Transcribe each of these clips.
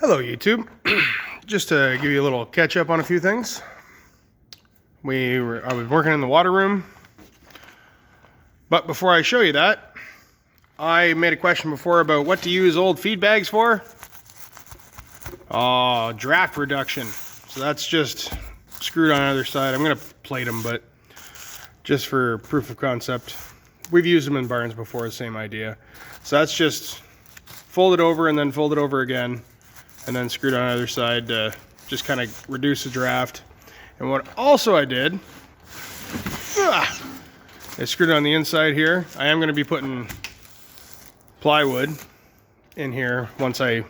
Hello YouTube. Just to give you a little catch up on a few things. I was working in the water room, but before I show you that, I made a question before about what to use old feed bags for. Draft reduction. So that's just screwed on either side. I'm gonna plate them, but just for proof of concept. We've used them in barns before, the same idea. So that's just fold it over and then fold it over again, and then screwed on either side to just kind of reduce the draft. And what also I did, I screwed it on the inside here. I am going to be putting plywood in here once I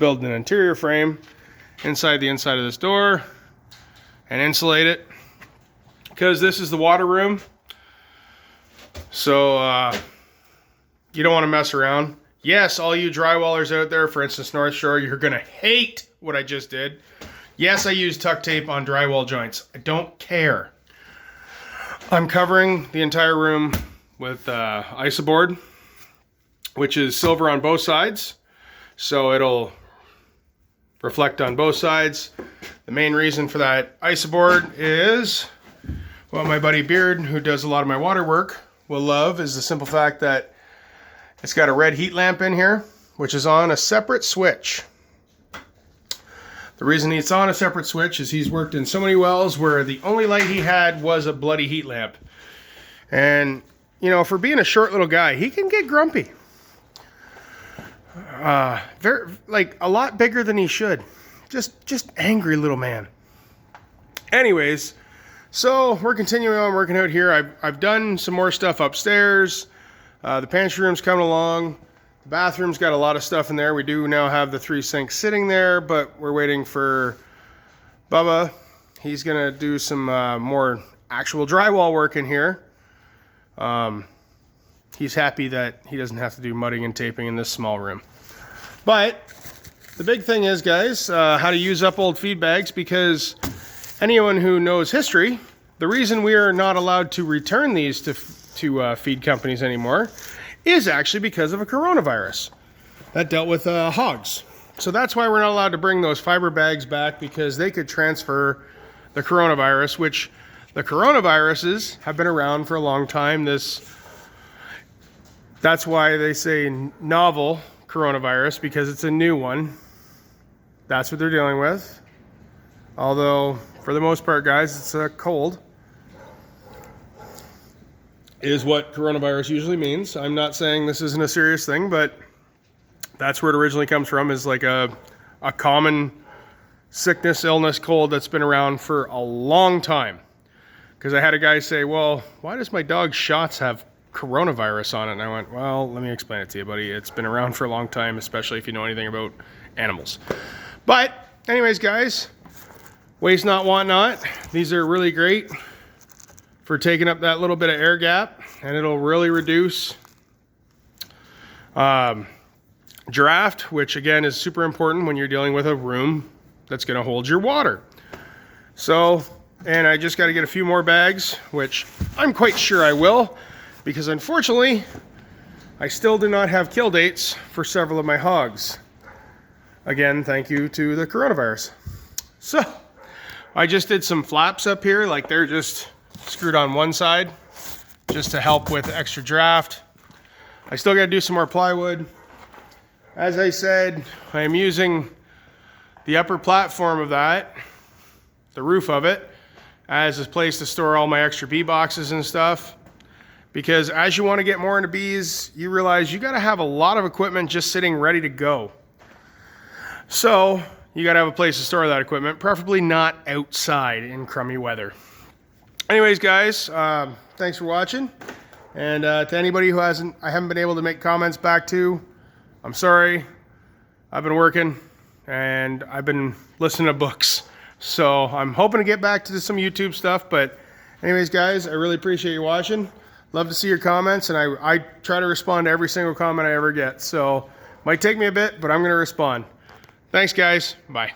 build an interior frame inside the inside of this door and insulate it, because this is the water room. So you don't want to mess around. Yes, all you drywallers out there, for instance, North Shore, you're going to hate what I just did. Yes, I use tuck tape on drywall joints. I don't care. I'm covering the entire room with Isoboard, which is silver on both sides. So it'll reflect on both sides. The main reason for that Isoboard is, what my buddy Beard, who does a lot of my water work, will love, is the simple fact that it's got a red heat lamp in here, which is on a separate switch. The reason it's on a separate switch is he's worked in so many wells where the only light he had was a bloody heat lamp. And, you know, for being a short little guy, he can get grumpy. Like a lot bigger than he should. Just angry little man. Anyways, so we're continuing on working out here. I've done some more stuff upstairs. The pantry room's coming along. The bathroom's got a lot of stuff in there. We do now have the 3 sinks sitting there, but we're waiting for Bubba. He's gonna do some more actual drywall work in here. He's happy that he doesn't have to do mudding and taping in this small room. But the big thing is, guys, how to use up old feed bags, because anyone who knows history, the reason we are not allowed to return these to feed companies anymore is actually because of a coronavirus that dealt with hogs. So that's why we're not allowed to bring those fiber bags back, because they could transfer the coronavirus, which the coronaviruses have been around for a long time. That's why they say novel coronavirus, because it's a new one. That's what they're dealing with. Although for the most part, guys, it's a cold is what coronavirus usually means. I'm not saying this isn't a serious thing, but that's where it originally comes from, is like a common sickness, illness, cold that's been around for a long time. Because I had a guy say, well, why does my dog's shots have coronavirus on it? And I went, well, let me explain it to you, buddy. It's been around for a long time, especially if you know anything about animals. But anyways, guys, waste not, want not. These are really great for taking up that little bit of air gap, and it'll really reduce draft, which again is super important when you're dealing with a room that's going to hold your water. So, and I just got to get a few more bags, which I'm quite sure I will, because unfortunately I still do not have kill dates for several of my hogs. Again, thank you to the coronavirus. So I just did some flaps up here, like they're just screwed on one side just to help with extra draft. I still got to do some more plywood. As I said, I am using the upper platform of that, the roof of it, as a place to store all my extra bee boxes and stuff. Because as you want to get more into bees, you realize you got to have a lot of equipment just sitting ready to go. So you got to have a place to store that equipment, preferably not outside in crummy weather. Anyways, guys, thanks for watching. And to anybody who I haven't been able to make comments back to, I'm sorry. I've been working and I've been listening to books. So I'm hoping to get back to some YouTube stuff. But anyways, guys, I really appreciate you watching. Love to see your comments, and I try to respond to every single comment I ever get. So might take me a bit, but I'm going to respond. Thanks, guys. Bye.